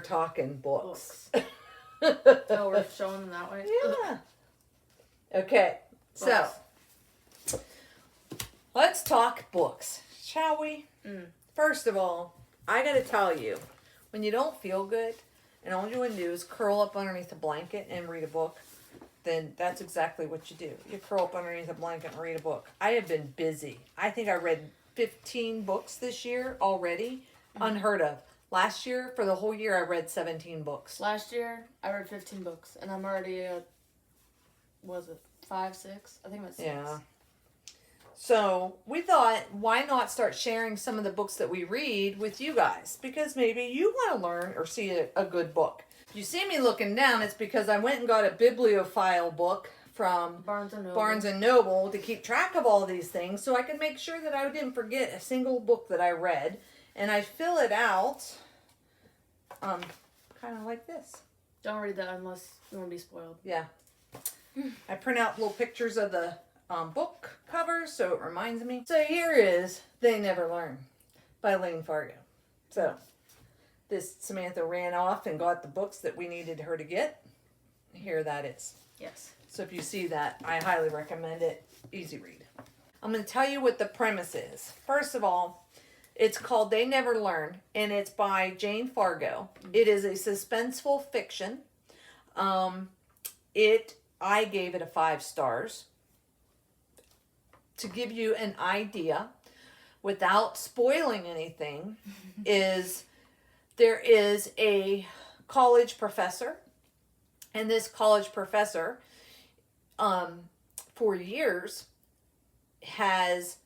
talking books. Oh, we're showing them that way? Yeah. Okay, so let's talk books, shall we? First of all, I gotta tell you, when you don't feel good and all you want to do is curl up underneath a blanket and read a book, then that's exactly what you do. You curl up underneath a blanket and read a book. I have been busy. I think I read 15 books this year already. Unheard of. Last year, for the whole year, I read 17 books. Last year, I read 15 books, and I'm already at, was it 5, 6? I think it was 6. Yeah. So we thought, why not start sharing some of the books that we read with you guys? Because maybe you want to learn or see a good book. If you see me looking down, it's because I went and got a bibliophile book from Barnes and Noble to keep track of all these things so I could make sure that I didn't forget a single book that I read. And I fill it out kind of like this. Don't read that unless you want to be spoiled. Yeah. I print out little pictures of the book covers so it reminds me. So here is They Never Learn by Lane Fargo. So this Samantha ran off and got the books that we needed her to get. Here that is. Yes. So if you see that, I highly recommend it. Easy read. I'm going to tell you what the premise is. First of all, it's called They Never Learn, and it's by Jane Fargo. It is a suspenseful fiction. I gave it a 5 stars. To give you an idea, without spoiling anything, there is a college professor, and this college professor, for years, has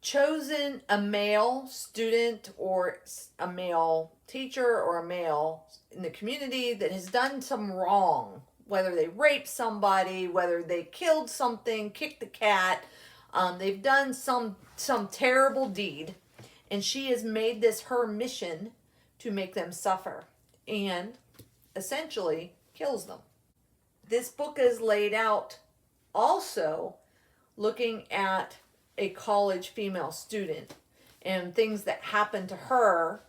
chosen a male student or a male teacher or a male in the community that has done some wrong, whether they raped somebody, whether they killed something, kicked the cat, they've done some terrible deed, and she has made this her mission to make them suffer and essentially kills them. This book is laid out also looking at a college female student and things that happen to her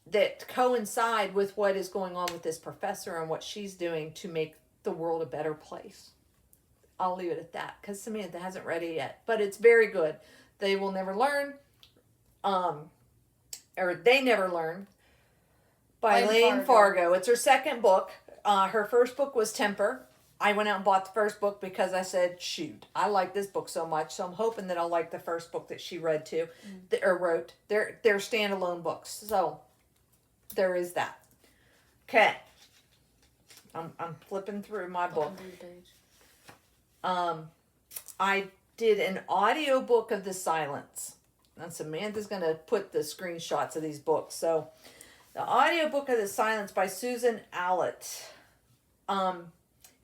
that coincide with what is going on with this professor and what she's doing to make the world a better place. I'll leave it at that because Samantha hasn't read it yet, but it's very good. They Will Never Learn, or They Never Learn by Lane Fargo. It's her second book. Her first book was Temper. I went out and bought the first book because I said, shoot, I like this book so much, so I'm hoping that I'll like the first book that she read too, or wrote. They're standalone books, so there is that. Okay. I'm flipping through my book. I did an audio book of The Silence. And Samantha's going to put the screenshots of these books. So, the audio book of The Silence by Susan Allett.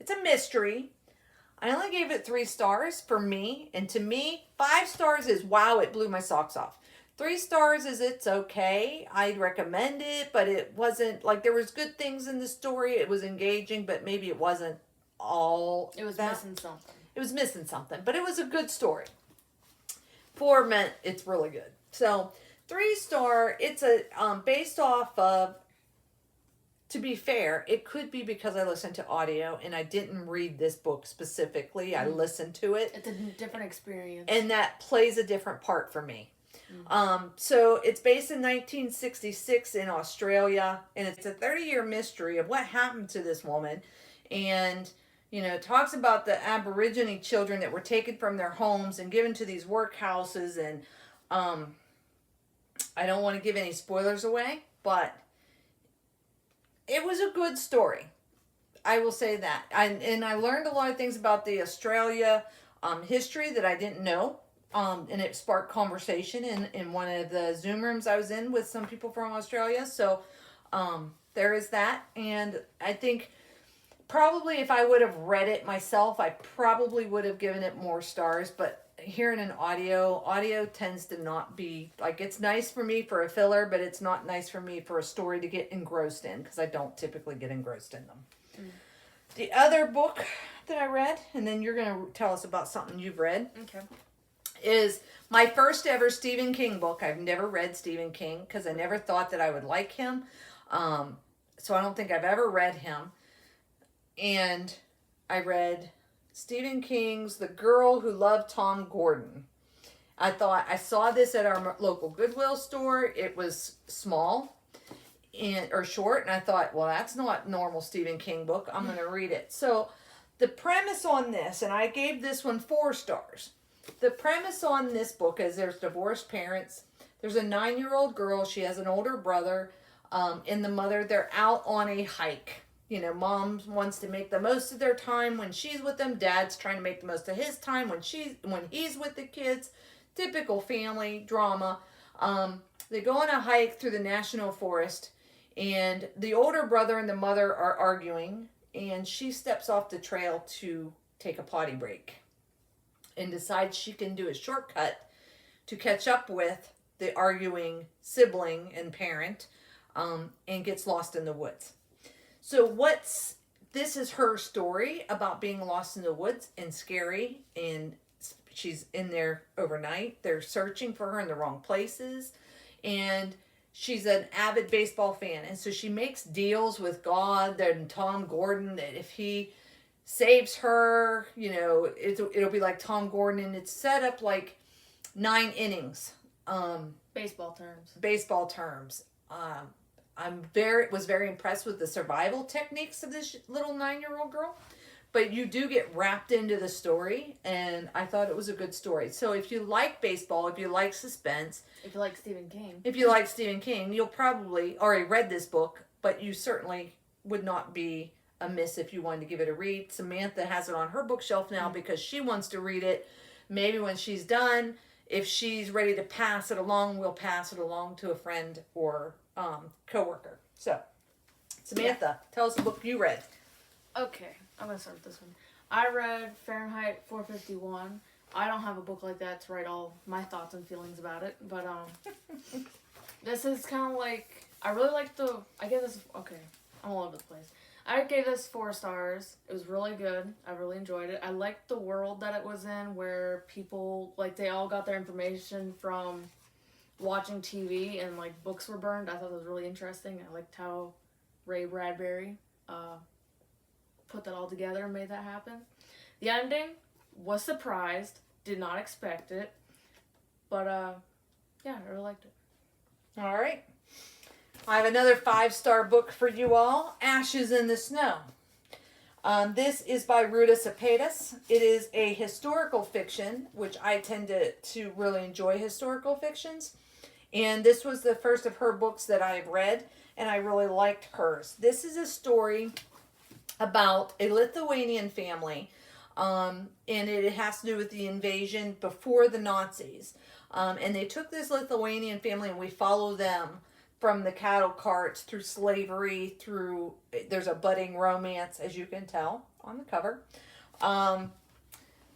It's a mystery. I only gave it 3 stars for me. And to me, 5 stars is wow, it blew my socks off. 3 stars is it's okay. I'd recommend it, but it wasn't, like, there was good things in the story. It was engaging, but maybe it wasn't all It was missing something. It was missing something, but it was a good story. 4 meant it's really good. So, 3 star, it's a based off of, to be fair, it could be because I listened to audio and I didn't read this book specifically. I listened to it. It's a different experience. And that plays a different part for me. So it's based in 1966 in Australia, and it's a 30-year mystery of what happened to this woman. And, you know, it talks about the Aborigine children that were taken from their homes and given to these workhouses. And I don't want to give any spoilers away, but it was a good story. I will say that. And I learned a lot of things about the Australia history that I didn't know. And it sparked conversation in one of the Zoom rooms I was in with some people from Australia. So there is that. And I think probably if I would have read it myself, I probably would have given it more stars. But hearing an audio tends to not be, like, it's nice for me for a filler, but it's not nice for me for a story to get engrossed in because I don't typically get engrossed in them. The other book that I read, and then you're going to tell us about something you've read. Okay. Is my first ever Stephen King book. I've never read Stephen King because I never thought that I would like him. So I don't think I've ever read him. And I read Stephen King's The Girl Who Loved Tom Gordon. I saw this at our local Goodwill store. It was small or short, and I thought, well, that's not a normal Stephen King book. I'm going to read it. So the premise on this, and I gave this one 4 stars. The premise on this book is there's divorced parents. There's a 9-year-old girl. She has an older brother, and the mother. They're out on a hike. You know, mom wants to make the most of their time when she's with them. Dad's trying to make the most of his time when he's with the kids. Typical family drama. They go on a hike through the national forest, and the older brother and the mother are arguing, and she steps off the trail to take a potty break and decides she can do a shortcut to catch up with the arguing sibling and parent, and gets lost in the woods. So this is her story about being lost in the woods and scary, and she's in there overnight. They're searching for her in the wrong places, and she's an avid baseball fan, and so she makes deals with God and Tom Gordon that if he saves her, you know, it'll be like Tom Gordon, and it's set up like 9 innings. Baseball terms. Baseball terms. Was very impressed with the survival techniques of this little 9-year-old girl. But you do get wrapped into the story, and I thought it was a good story. So if you like baseball, if you like suspense, if you like Stephen King, you'll probably already read this book, but you certainly would not be amiss if you wanted to give it a read. Samantha has it on her bookshelf now because she wants to read it. Maybe when she's done, if she's ready to pass it along, we'll pass it along to a friend or coworker. So, Samantha, tell us the book you read. Okay, I'm going to start with this one. I read Fahrenheit 451. I don't have a book like that to write all my thoughts and feelings about it, but this is kind of like, I really like I'm all over the place. I gave this 4 stars. It was really good. I really enjoyed it. I liked the world that it was in, where people, like, they all got their information from watching TV, and, like, books were burned. I thought that was really interesting. I liked how Ray Bradbury put that all together and made that happen. The ending was surprised. Did not expect it. But, yeah, I really liked it. All right. I have another 5-star book for you all, Ashes in the Snow. This is by Ruta Cepedas. It is a historical fiction, which I tend to really enjoy historical fictions. And this was the first of her books that I've read, and I really liked hers. This is a story about a Lithuanian family, and it has to do with the invasion before the Nazis. And they took this Lithuanian family, and we follow them from the cattle carts through slavery, there's a budding romance, as you can tell on the cover. But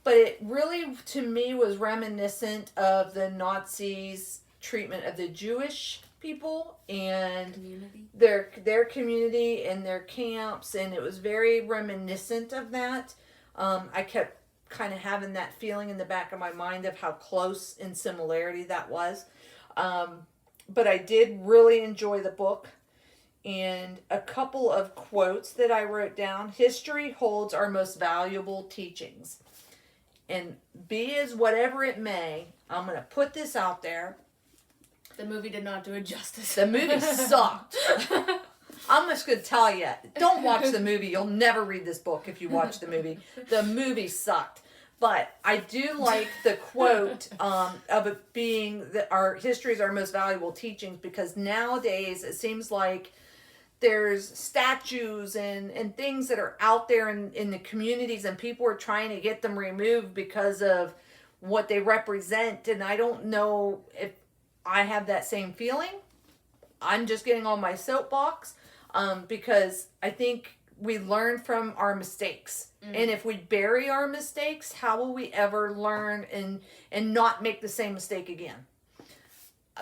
it really, to me, was reminiscent of the Nazis' treatment of the Jewish people and their community and their camps, and it was very reminiscent of that. I kept kind of having that feeling in the back of my mind of how close in similarity that was. But I did really enjoy the book. And a couple of quotes that I wrote down. History holds our most valuable teachings. And be as whatever it may, I'm going to put this out there. The movie did not do it justice. The movie sucked. I'm just going to tell you, don't watch the movie. You'll never read this book if you watch the movie. The movie sucked. But I do like the quote of it being that our history is our most valuable teachings, because nowadays it seems like there's statues and things that are out there in the communities, and people are trying to get them removed because of what they represent. And I don't know if I have that same feeling. I'm just getting on my soapbox because I think we learn from our mistakes. And if we bury our mistakes, how will we ever learn and not make the same mistake again?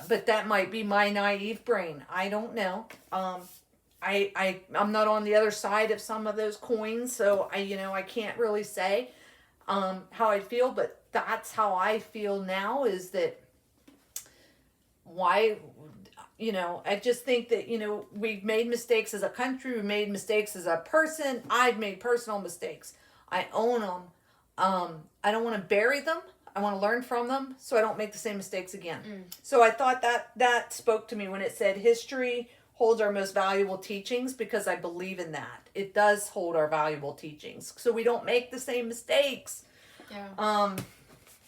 But that might be my naive brain. I don't know. I'm not on the other side of some of those coins, so I can't really say how I feel, but that's how I feel now, is that why, I just think that, we've made mistakes as a country. We made mistakes as a person. I've made personal mistakes. I own them. I don't want to bury them. I want to learn from them so I don't make the same mistakes again. So I thought that spoke to me when it said history holds our most valuable teachings, because I believe in that. It does hold our valuable teachings. So we don't make the same mistakes. Yeah.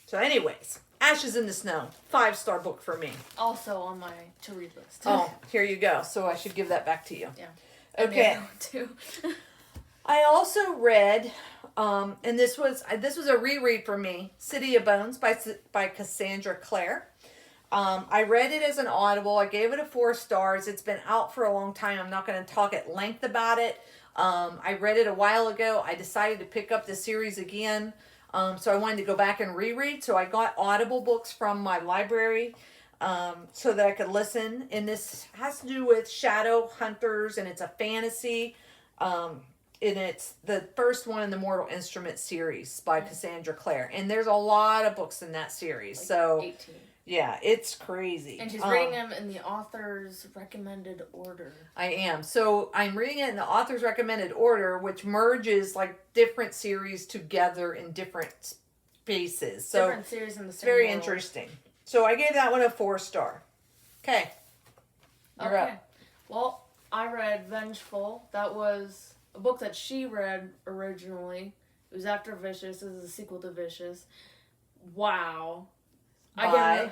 So anyways, Ashes in the Snow, 5-star book for me. Also on my to-read list. Oh, here you go. So I should give that back to you. Yeah. Okay. Too. I also read, and this was a reread for me, City of Bones by Cassandra Clare. I read it as an Audible. I gave it a 4 stars. It's been out for a long time. I'm not going to talk at length about it. I read it a while ago. I decided to pick up the series again. So I wanted to go back and reread. So I got Audible books from my library so that I could listen. And this has to do with shadow hunters, and it's a fantasy. And it's the first one in the Mortal Instruments series by Cassandra Clare. And there's a lot of books in that series. Like so 18. Yeah, it's crazy. And she's reading them in the author's recommended order. I am. So I'm reading it in the author's recommended order, which merges like different series together in different spaces. So different series in the same it's very world. Interesting. So I gave that one a 4-star. Okay. You're up. Well, I read Vengeful. That was a book that she read originally. It was after Vicious. This is a sequel to Vicious. Wow. By?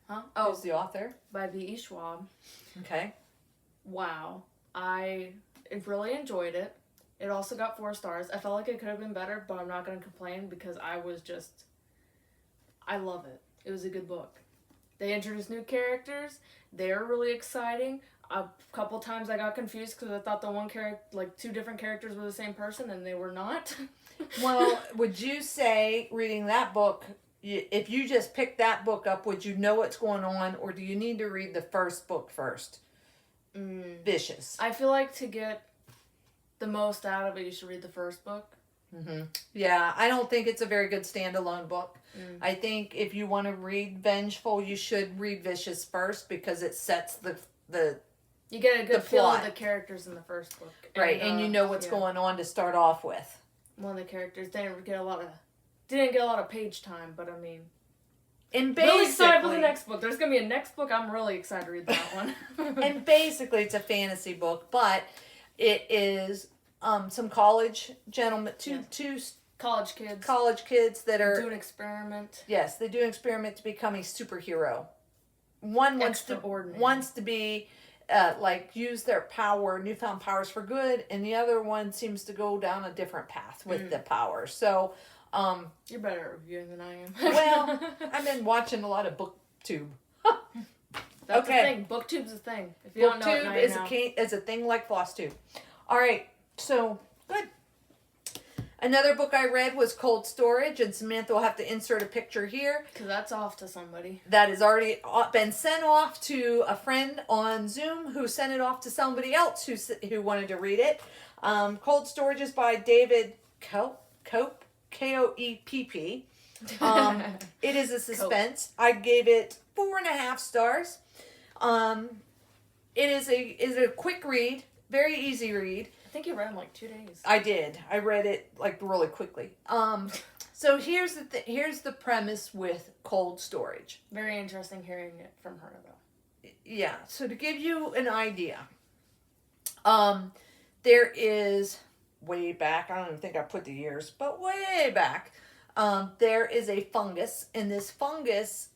Huh? Who's the author? By B.E. Schwab. Okay. Wow. I really enjoyed it. It also got 4 stars. I felt like it could have been better, but I'm not going to complain because I love it. It was a good book. They introduced new characters. They're really exciting. A couple times I got confused because I thought the one character, like 2 different characters were the same person, and they were not. Well, would you say reading that book, if you just picked that book up, would you know what's going on, or do you need to read the first book first? Vicious. I feel like to get the most out of it, you should read the first book. Mm-hmm. Yeah, I don't think it's a very good standalone book. I think if you want to read Vengeful, you should read Vicious first because it sets the You get a good feel plot. of the characters in the first book. Right, and you know what's going on to start off with. One of the characters didn't get a lot of page time, but I mean, And basically, really excited for the next book. There's gonna be a next book. I'm really excited to read that one. And basically, it's a fantasy book, but it is some college gentlemen, two college kids that are do an experiment. Yes, they do an experiment to become a superhero. One wants to be use their newfound powers for good, and the other one seems to go down a different path with the power. So, you're better at reviewing than I am. Well, I've been watching a lot of BookTube. That's a thing. BookTube's a thing. If you don't know it, now you know. Is a thing like Flosstube. All right, so good. Another book I read was Cold Storage, and Samantha will have to insert a picture here. Because that's off to somebody. That has already been sent off to a friend on Zoom who sent it off to somebody else who wanted to read it. Cold Storage is by David Koepp, Koepp. It is a suspense. I gave it 4.5 stars. It is a quick read, very easy read. I think you read in like 2 days. I did. I read it like really quickly. So here's the premise with Cold Storage. Very interesting hearing it from her though. Yeah. So to give you an idea, there is way back. I don't even think I put the years, but way back, there is a fungus, and this fungus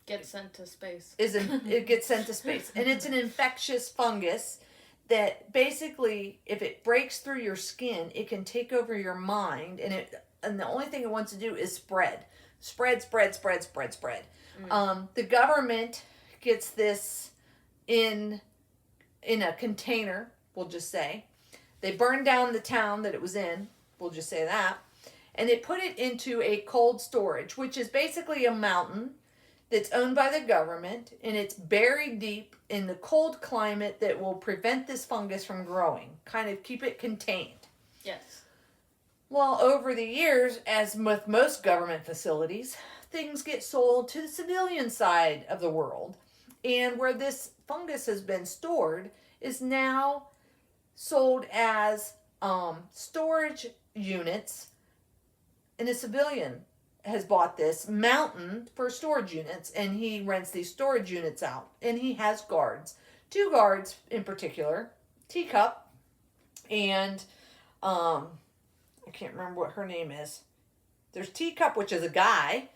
gets sent to space. It gets sent to space, and it's an infectious fungus that basically, if it breaks through your skin, it can take over your mind, and the only thing it wants to do is spread. The government gets this in a container, we'll just say. They burned down the town that it was in, we'll just say that, and they put it into a cold storage, which is basically a mountain that's owned by the government, and it's buried deep in the cold climate that will prevent this fungus from growing, kind of keep it contained. Yes. Well, over the years, as with most government facilities, things get sold to the civilian side of the world. And where this fungus has been stored is now sold as storage units, and a civilian has bought this mountain for storage units, and he rents these storage units out, and he has guards, 2 guards in particular, Teacup and I can't remember what her name is. There's Teacup, which is a guy,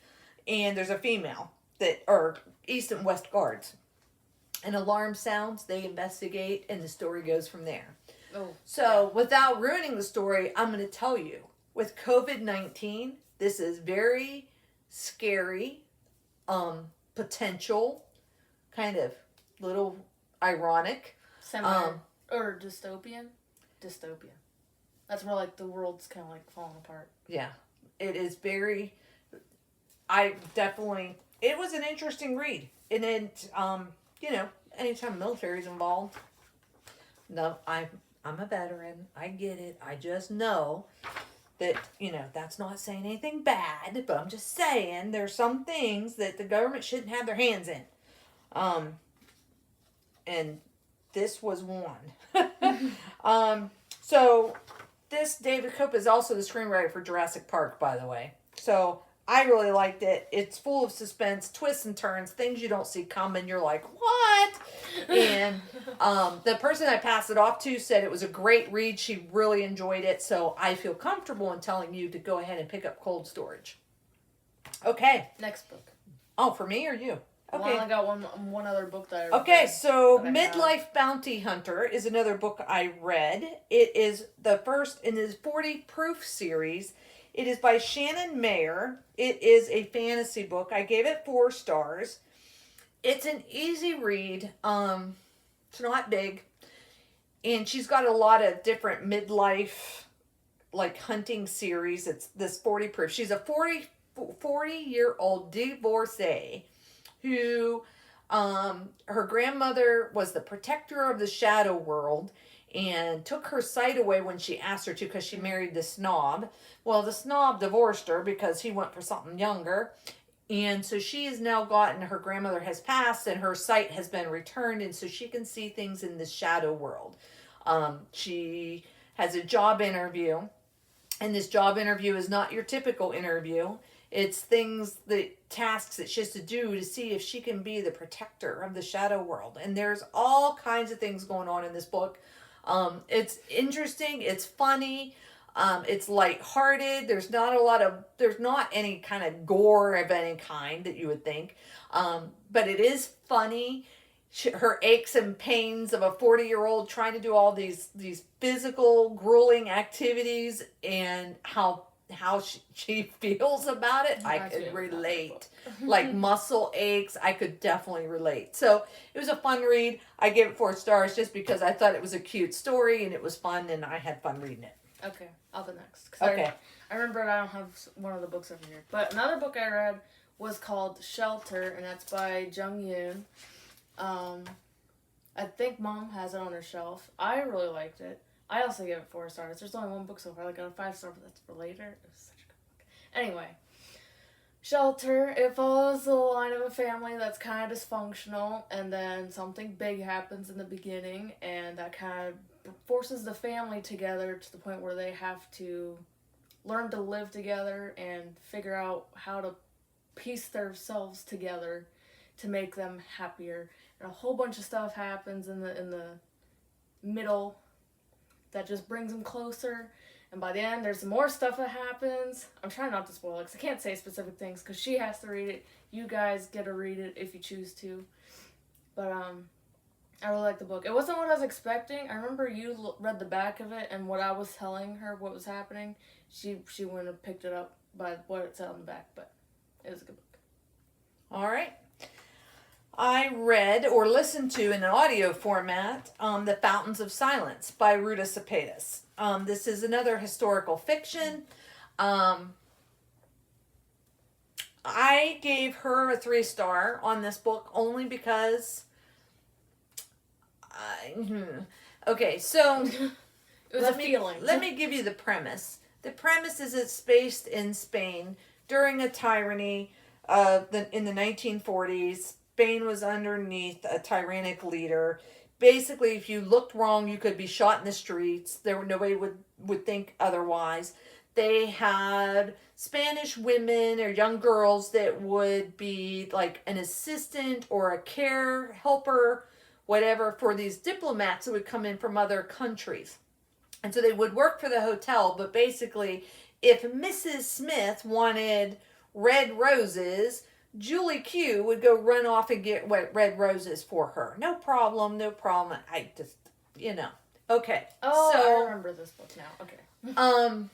and there's a female that are east and west guards. An alarm sounds, they investigate, and the story goes from there. Oh, so without ruining the story, I'm going to tell you, with COVID-19, this is very scary, potential, kind of little ironic. Or dystopian. Dystopian. That's where like the world's kind of like falling apart. Yeah, it is very. It was an interesting read, and it, anytime military's involved. No, I'm a veteran. I get it. I just know that, that's not saying anything bad, but I'm just saying there's some things that the government shouldn't have their hands in. And this was one. So this David Koepp is also the screenwriter for Jurassic Park, by the way. So I really liked it. It's full of suspense, twists and turns, things you don't see coming. You're like, what? And the person I passed it off to said it was a great read. She really enjoyed it. So I feel comfortable in telling you to go ahead and pick up Cold Storage. Okay. Next book. Oh, for me or you? Okay. Well, I got one other book that I read. Okay, so Midlife Bounty Hunter is another book I read. It is the first in this 40 proof series. It is by Shannon Mayer. It is a fantasy book. I gave it 4 stars. It's an easy read. It's not big. And she's got a lot of different midlife, like, hunting series. It's this 40 proof. She's a 40-year-old divorcee who, her grandmother was the protector of the shadow world and took her sight away when she asked her to because she married the snob. Well, the snob divorced her because he went for something younger. And so she has now gotten, her grandmother has passed and her sight has been returned, and so she can see things in this shadow world. She has a job interview, and this job interview is not your typical interview. It's tasks that she has to do to see if she can be the protector of the shadow world. And there's all kinds of things going on in this book. It's interesting. It's funny. It's lighthearted. There's not any kind of gore of any kind that you would think. But it is funny. Her aches and pains of a 40-year-old trying to do all these physical, grueling activities, and how she feels about it, I could relate. Like muscle aches, I could definitely relate. So it was a fun read. I gave it 4 stars just because I thought it was a cute story and it was fun and I had fun reading it. Okay, I'll go next. Okay. I remember I don't have one of the books over here. But another book I read was called Shelter, and that's by Jung Yoon. I think Mom has it on her shelf. I really liked it. I also gave it 4 stars. There's only one book so far. I got a 5-star, but that's for later. It was such a good book. Anyway, Shelter. It follows the line of a family that's kind of dysfunctional, and then something big happens in the beginning, and that kind of forces the family together to the point where they have to learn to live together and figure out how to piece themselves together to make them happier. And a whole bunch of stuff happens in the middle that just brings them closer. And by the end, there's more stuff that happens. I'm trying not to spoil it because I can't say specific things because she has to read it. You guys get to read it if you choose to. But I really like the book. It wasn't what I was expecting. I remember you read the back of it, and what I was telling her what was happening, she wouldn't have picked it up by what it said on the back. But it was a good book. All right. I read or listened to in an audio format The Fountains of Silence by Ruta Cepedas. This is another historical fiction. I gave her a 3-star on this book only because... Okay, so... It was a feeling. Let me give you the premise. The premise is it's based in Spain during a tyranny in the 1940s. Spain was underneath a tyrannic leader. Basically, if you looked wrong, you could be shot in the streets. Nobody would think otherwise. They had Spanish women or young girls that would be like an assistant or a care helper, whatever, for these diplomats that would come in from other countries. And so they would work for the hotel, but basically, if Mrs. Smith wanted red roses, Julie Q would go run off and get red roses for her. No problem, no problem. I just, Okay. Oh, so, I remember this book now. Okay.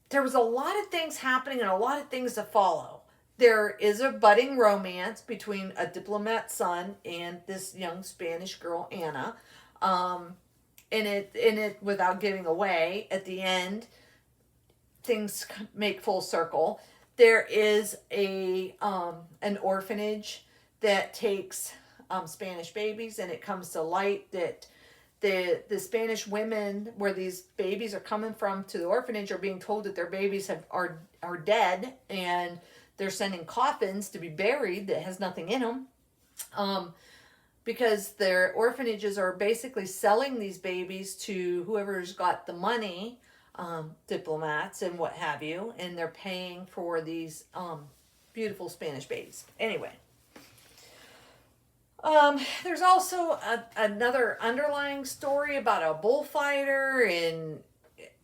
There was a lot of things happening and a lot of things to follow. There is a budding romance between a diplomat's son and this young Spanish girl, Anna. In it, without giving away, at the end, things make full circle. There is an orphanage that takes Spanish babies, and it comes to light that the Spanish women where these babies are coming from to the orphanage are being told that their babies are dead, and they're sending coffins to be buried that has nothing in them. Because their orphanages are basically selling these babies to whoever's got the money, diplomats and what have you, and they're paying for these beautiful Spanish babies. Anyway, there's also another underlying story about a bullfighter, and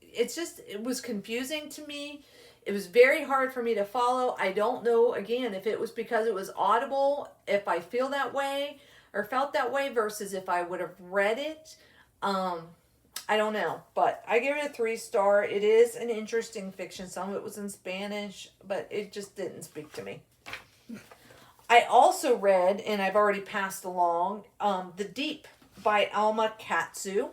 it was confusing to me. It was very hard for me to follow. I don't know, again, if it was because it was Audible, if I feel that way, or felt that way versus if I would have read it. I don't know, but I give it a 3-star. It is an interesting fiction. Some of it was in Spanish, but it just didn't speak to me. I also read, and I've already passed along, The Deep by Alma Katsu.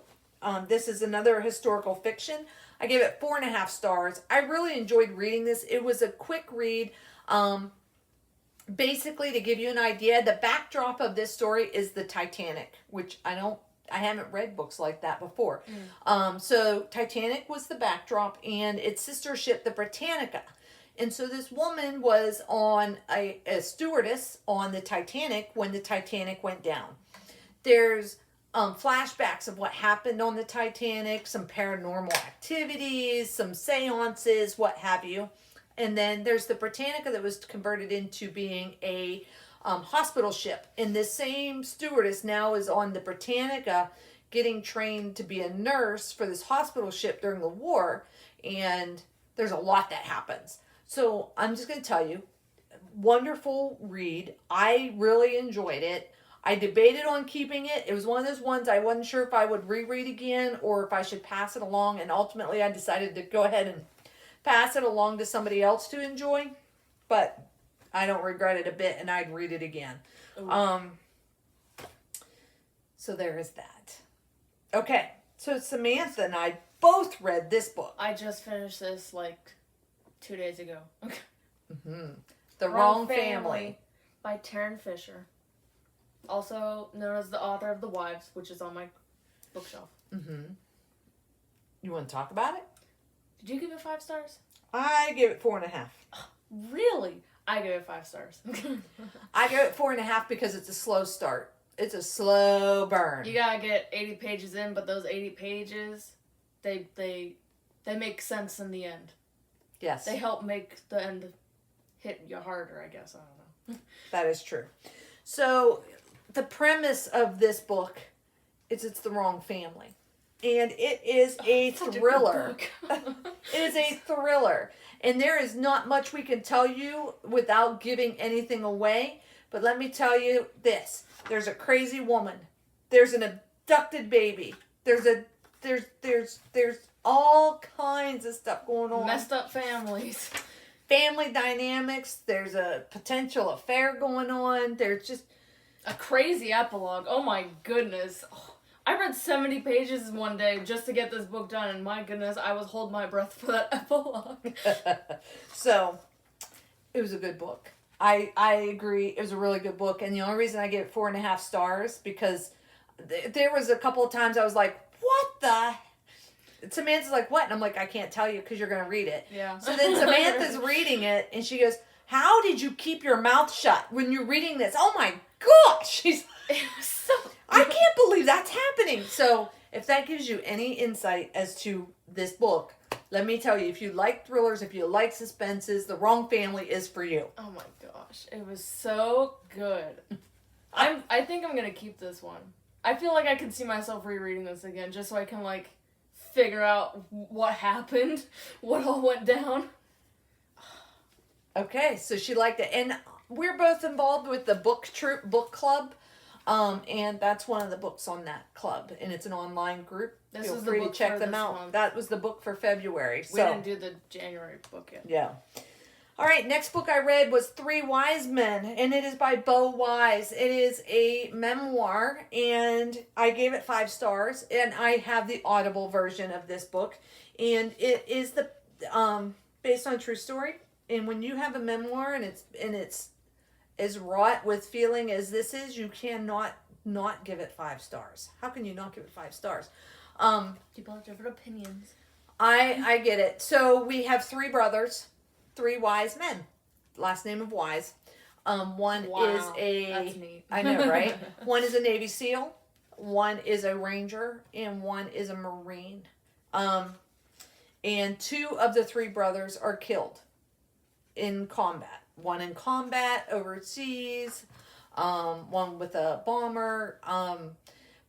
This is another historical fiction. I gave it 4.5 stars. I really enjoyed reading this. It was a quick read. Basically, to give you an idea, the backdrop of this story is the Titanic, which I haven't read books like that before. So Titanic was the backdrop, and its sister ship, the Britannica. And so this woman was on a stewardess on the Titanic when the Titanic went down. There's flashbacks of what happened on the Titanic, some paranormal activities, some seances, what have you. And then there's the Britannica that was converted into being a hospital ship. And this same stewardess now is on the Britannica getting trained to be a nurse for this hospital ship during the war. And there's a lot that happens. So I'm just going to tell you, wonderful read. I really enjoyed it. I debated on keeping it. It was one of those ones I wasn't sure if I would reread again or if I should pass it along. And ultimately I decided to go ahead and pass it along to somebody else to enjoy. But I don't regret it a bit, and I'd read it again. So there is that. Okay, so Samantha and I both read this book. I just finished this like 2 days ago. The Wrong Family by Taryn Fisher. Also known as the author of The Wives, which is on my bookshelf. You want to talk about it? Did you give it 5 stars? I give it 4.5. Really? I give it 5 stars. I give it 4.5 because it's a slow start. It's a slow burn. You gotta get 80 pages in, but those 80 pages, they make sense in the end. Yes. They help make the end hit you harder, I guess. I don't know. That is true. So, the premise of this book is it's the wrong family. And it is a thriller. It is a thriller. And there is not much we can tell you without giving anything away. But let me tell you this. There's a crazy woman. There's an abducted baby. There's all kinds of stuff going on. Messed up families. Family dynamics. There's a potential affair going on. There's just a crazy epilogue. Oh my goodness. Oh, I read 70 pages in one day just to get this book done, and my goodness, I was holding my breath for that epilogue. So, it was a good book. I agree. It was a really good book, and the only reason I gave it 4.5 stars because there was a couple of times I was like, "What the?" Samantha's like, "What?" And I'm like, "I can't tell you because you're gonna read it." Yeah. So then Samantha's reading it, and she goes, how did you keep your mouth shut when you're reading this? Oh my gosh. She's It was so. I can't believe that's happening. So if that gives you any insight as to this book, let me tell you, if you like thrillers, if you like suspenses, The Wrong Family is for you. Oh my gosh, it was so good. I think I'm gonna keep this one. I feel like I can see myself rereading this again, just so I can like figure out what happened, what all went down. Okay, so she liked it, and we're both involved with the book club, and that's one of the books on that club, and it's an online group. This Feel was the free to book check for them this out. month. That was the book for February. We So didn't do the January book yet. yeah. All right, next book I read was Three Wise Men, and it is by BEAU Wise. It is a memoir, and I gave it 5 stars, and I have the Audible version of this book, and it is the based on a true story. And when you have a memoir and it's as wrought with feeling as this is, you cannot not give it 5 stars. How can you not give it 5 stars? People have different opinions. I get it. So we have 3 brothers, 3 wise men. Last name of Wise. One is that's neat. I know, right? One is a Navy SEAL, one is a Ranger, and one is a Marine. And 2 of the 3 brothers are killed in combat. One in combat overseas, one with a bomber.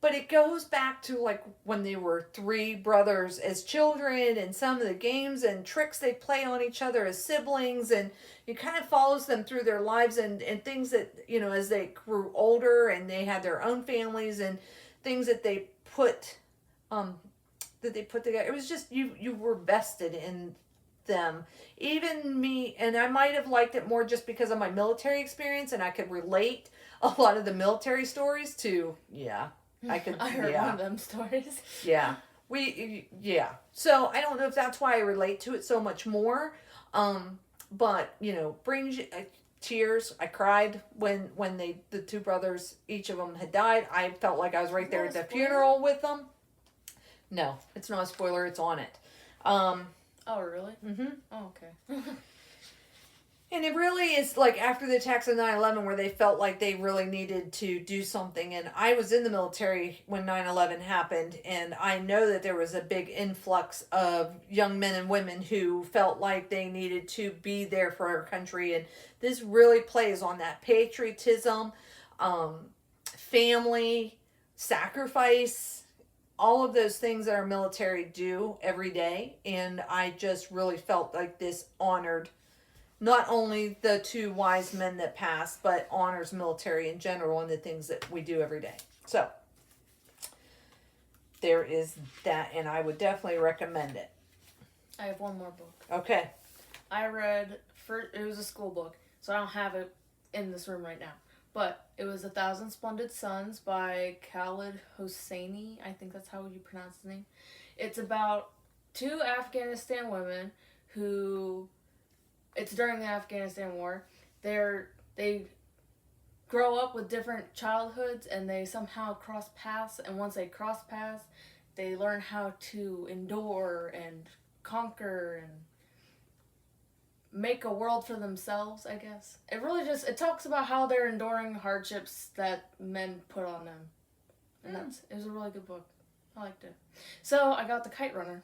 But it goes back to like when they were 3 brothers as children, and some of the games and tricks they play on each other as siblings, and it kind of follows them through their lives and things that, you know, as they grew older and they had their own families and things that they put together. It was just you were vested in them. Even me, and I might have liked it more just because of my military experience, and I could relate a lot of the military stories to, I heard one of them stories. Yeah. So I don't know if that's why I relate to it so much more. But, you know, brings you tears. I cried when the 2 brothers, each of them had died. I felt like I was right there at the funeral with them. No, it's not a spoiler. It's on it. Oh, really? Mm-hmm. Oh, okay. And it really is like after the attacks of 9/11 where they felt like they really needed to do something. And I was in the military when 9/11 happened, and I know that there was a big influx of young men and women who felt like they needed to be there for our country. And this really plays on that patriotism, family, sacrifice, all of those things that our military do every day. And I just really felt like this honored not only the 2 wise men that passed, but honors military in general and the things that we do every day. So there is that, and I would definitely recommend it. I have one more book. Okay. I read, it was a school book, so I don't have it in this room right now. But it was 1,000 Splendid Suns by Khaled Hosseini. I think that's how you pronounce the name. It's about 2 Afghanistan women who, it's during the Afghanistan war. They grow up with different childhoods and they somehow cross paths. And once they cross paths, they learn how to endure and conquer and make a world for themselves, I guess. It really just, it talks about how they're enduring hardships that men put on them. And it was a really good book. I liked it. So I got the Kite Runner.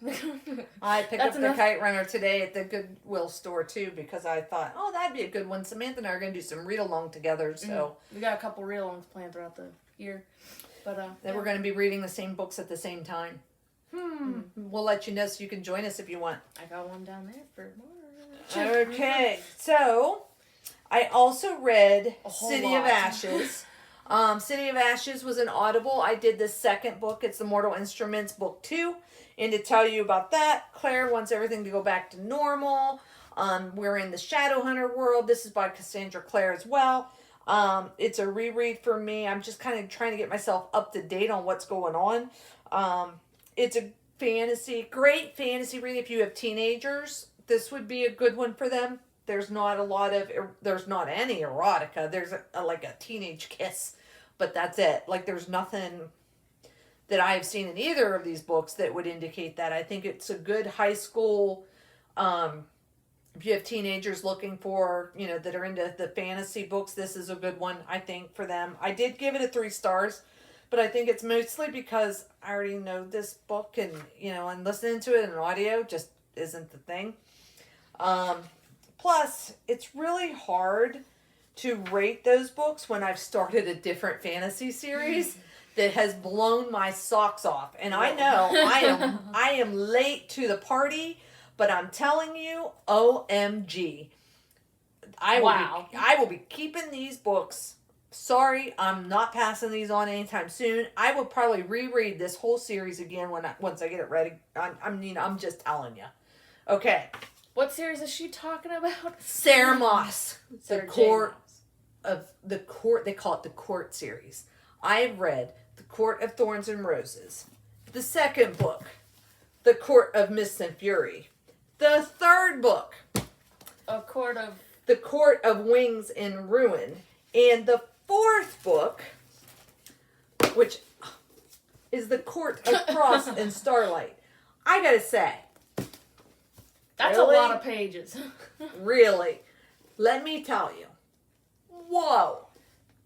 I picked up the Kite Runner today at the Goodwill store too, because I thought, oh, that'd be a good one. Samantha and I are going to do some read-along together. So we got a couple read-alongs planned throughout the year. But then we're going to be reading the same books at the same time. We'll let you know so you can join us if you want. I got one down there for more. Okay, so I also read City of Ashes. City of Ashes was an Audible. I did the second book. It's the Mortal Instruments book 2. And to tell you about that, Claire wants everything to go back to normal. We're in the Shadowhunter world. This is by Cassandra Clare as well. It's a reread for me. I'm just kind of trying to get myself up to date on what's going on. It's a great fantasy read if you have teenagers. This would be a good one for them. There's not any erotica. There's like a teenage kiss, but that's it. Like there's nothing that I have seen in either of these books that would indicate that. I think it's a good high school If you have teenagers looking for, that are into the fantasy books, this is a good one, I think, for them. I did give it a 3 stars, but I think it's mostly because I already know this book and, and listening to it in audio just isn't the thing. Plus, it's really hard to rate those books when I've started a different fantasy series that has blown my socks off. And I know I am late to the party, but I'm telling you, OMG. I will be keeping these books. Sorry, I'm not passing these on anytime soon. I will probably reread this whole series again once I get it ready. I'm just telling you. Okay. What series is she talking about? Sarah Moss. Sarah They call it the Court series. I've read The Court of Thorns and Roses. The second book, The Court of Mist and Fury. The third book, The Court of Wings and Ruin. And the fourth book, which is The Court of Frost and Starlight. I gotta say, that's really? A lot of pages. Really. Let me tell you. Whoa.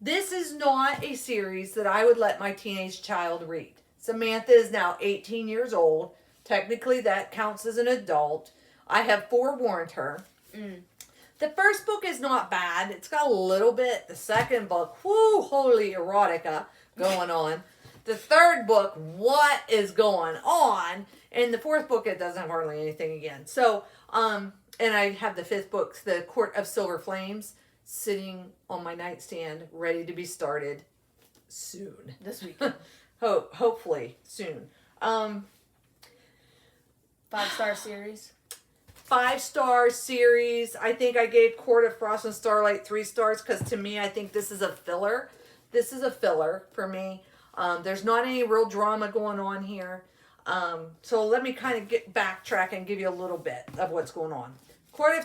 This is not a series that I would let my teenage child read. Samantha is now 18 years old. Technically, that counts as an adult. I have forewarned her. The first book is not bad. It's got a little bit. The second book, whoo, holy erotica going on. The third book, what is going on? And the fourth book, it doesn't have hardly anything again. So, and I have the fifth book, The Court of Silver Flames, sitting on my nightstand, ready to be started soon. This weekend. Hopefully soon. 5-star series. 5-star series. I think I gave Court of Frost and Starlight 3 stars because to me, I think this is a filler. This is a filler for me. There's not any real drama going on here. So let me kind of backtrack and give you a little bit of what's going on. Court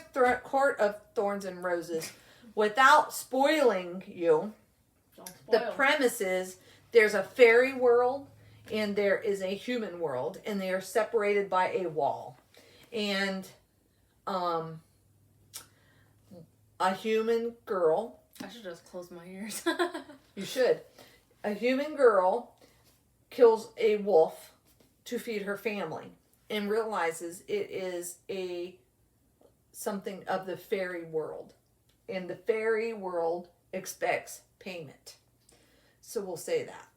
of Thorns and Roses. Without spoiling you, the premise is there's a fairy world and there is a human world, and they are separated by a wall. And a human girl. I should just close my ears. You should. A human girl kills a wolf to feed her family and realizes it is something of the fairy world. And the fairy world expects payment. So we'll say that.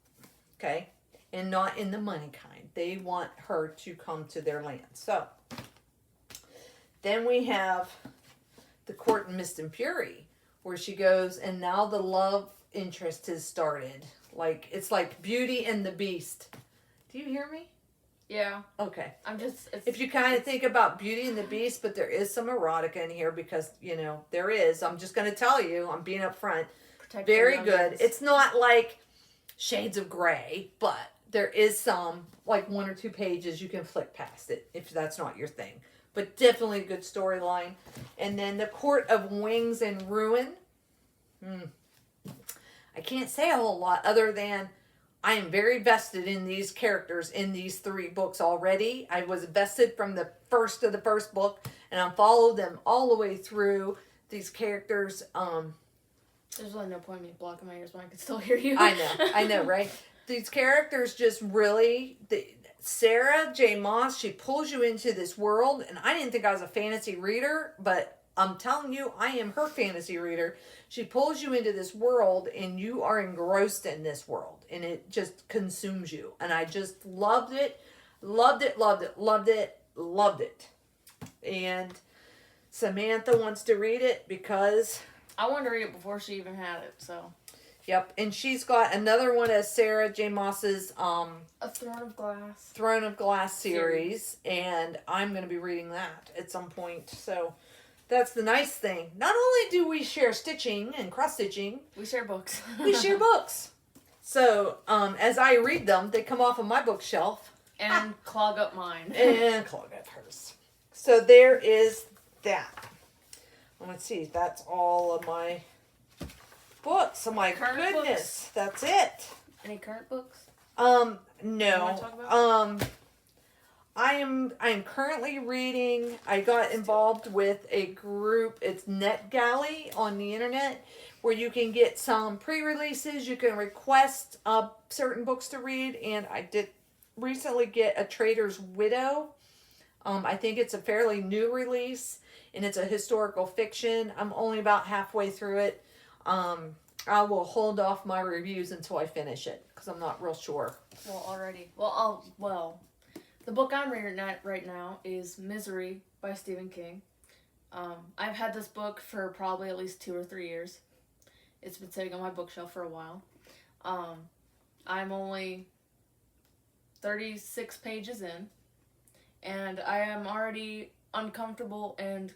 Okay? And not in the money kind. They want her to come to their land. So then we have The Court in Mist and Fury, where she goes, and now the love interest has started. It's like Beauty and the Beast. Do you hear me? Yeah. Okay. If you kind of think about Beauty and the Beast, but there is some erotica in here because, there is. I'm just going to tell you, I'm being upfront. Very good. It's not like Shades of Grey, but there is some, like 1 or 2 pages you can flick past it if that's not your thing. But definitely a good storyline. And then The Court of Wings and Ruin. I can't say a whole lot other than I am very vested in these characters in these 3 books already. I was vested from the first of the first book, and I followed them all the way through. These characters. There's really no point in me blocking my ears when I can still hear you. I know, right? These characters just really... Sarah J. Maas, she pulls you into this world, and I didn't think I was a fantasy reader, but I'm telling you, I am her fantasy reader. She pulls you into this world, and you are engrossed in this world, and it just consumes you. And I just loved it, loved it, loved it, loved it, loved it. And Samantha wants to read it because... I wanted to read it before she even had it, so... Yep, and she's got another one of Sarah J. Maas's A Throne of Glass. Throne of Glass series, and I'm going to be reading that at some point. So that's the nice thing. Not only do we share stitching and cross-stitching, we share books. We share books. So as I read them, they come off of my bookshelf. And clog up mine. And clog up hers. So there is that. Let's see, that's all of my... books. I'm like, Current goodness, books? That's it. Any current books? No. You wanna talk about? I am currently reading. I got involved with a group. It's NetGalley on the internet, where you can get some pre-releases. You can request certain books to read, and I did recently get A Trader's Widow. I think it's a fairly new release, and it's a historical fiction. I'm only about halfway through it. I will hold off my reviews until I finish it because I'm not real sure. The book I'm reading right now is Misery by Stephen King. I've had this book for probably at least 2 or 3 years. It's been sitting on my bookshelf for a while. I'm only 36 pages in, and I am already uncomfortable and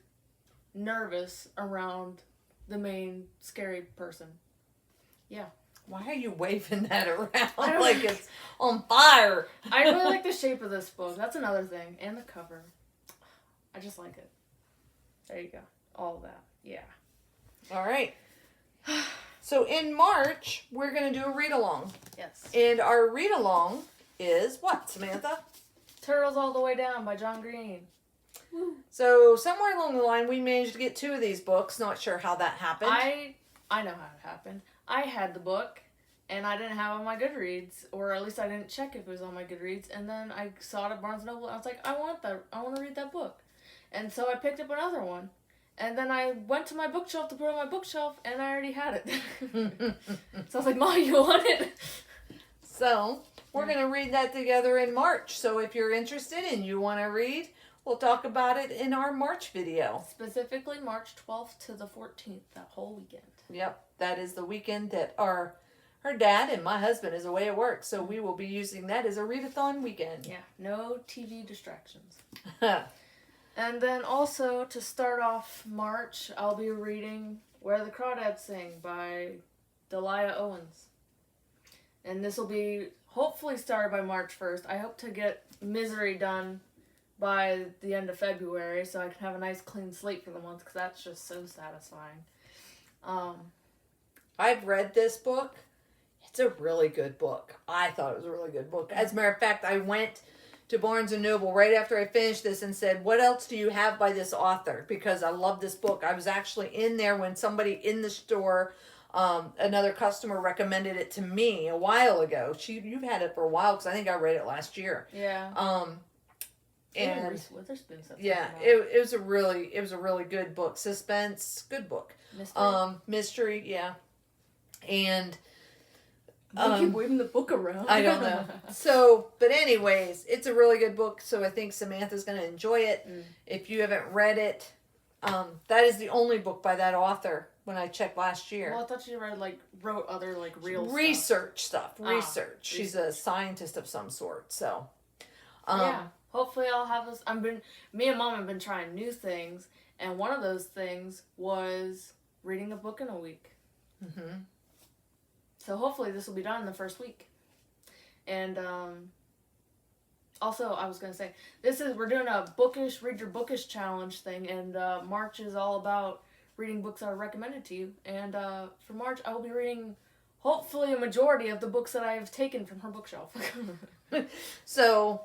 nervous around the main scary person. Yeah. Why are you waving that around like it's on fire? I really like the shape of this book. That's another thing. And the cover. I just like it. There you go. All of that. Yeah. All right. So in March, we're going to do a read-along. Yes. And our read-along is what, Samantha? Turtles All the Way Down by John Green. Woo. So somewhere along the line, we managed to get 2 of these books. Not sure how that happened. I know how it happened. I had the book, and I didn't have it on my Goodreads, or at least I didn't check if it was on my Goodreads, and then I saw it at Barnes & Noble, and I was like, I want to read that book. And so I picked up another one, and then I went to my bookshelf to put it on my bookshelf, and I already had it. So I was like, Mom, you want it? So, we're going to read that together in March. So if you're interested and you want to read, we'll talk about it in our March video. Specifically March 12th to the 14th, that whole weekend. Yep, that is the weekend that her dad and my husband is away at work, so we will be using that as a readathon weekend. Yeah, no TV distractions. And then also, to start off March, I'll be reading Where the Crawdads Sing by Delia Owens. And this will be hopefully started by March 1st. I hope to get Misery done by the end of February so I can have a nice clean slate for the month, because that's just so satisfying. I've read this book. It's a really good book. I thought it was a really good book. As a matter of fact, I went to Barnes & Noble right after I finished this and said, what else do you have by this author? Because I love this book. I was actually in there when somebody in the store, another customer recommended it to me a while ago. You've had it for a while because I think I read it last year. Yeah. And Reese Witherspoon stuff. yeah, it was a really good book. Suspense, good book. Mystery. Mystery, yeah. And I keep waving the book around. I don't know. So, but anyways, it's a really good book, so I think Samantha's going to enjoy it. If you haven't read it, that is the only book by that author when I checked last year. Well, I thought you wrote other real research stuff. Research. She's a scientist of some sort, so. Yeah. Hopefully I'll have this. Me and Mom have been trying new things, and one of those things was reading a book in a week. Mm-hmm. So hopefully this will be done in the first week. And also, I was going to say, we're doing a read your bookish challenge thing, and March is all about reading books that are recommended to you. And for March, I will be reading hopefully a majority of the books that I have taken from her bookshelf. So,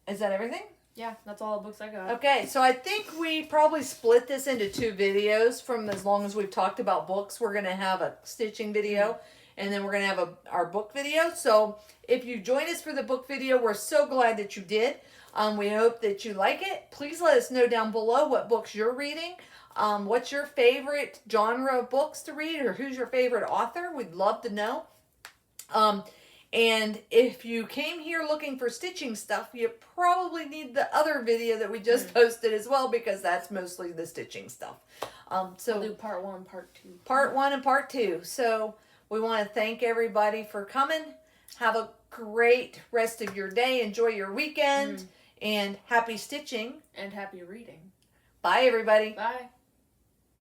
is that everything? Yeah, that's all the books I got. Okay, so I think we probably split this into 2 videos from as long as we've talked about books. We're going to have a stitching video, and then we're going to have our book video. So if you join us for the book video, we're so glad that you did. We hope that you like it. Please let us know down below what books you're reading. What's your favorite genre of books to read, or who's your favorite author? We'd love to know. And if you came here looking for stitching stuff, you probably need the other video that we just posted as well, because that's mostly the stitching stuff. So we'll do part 1 and part 2. Part 1 and part 2. So we want to thank everybody for coming. Have a great rest of your day. Enjoy your weekend. And happy stitching. And happy reading. Bye, everybody. Bye.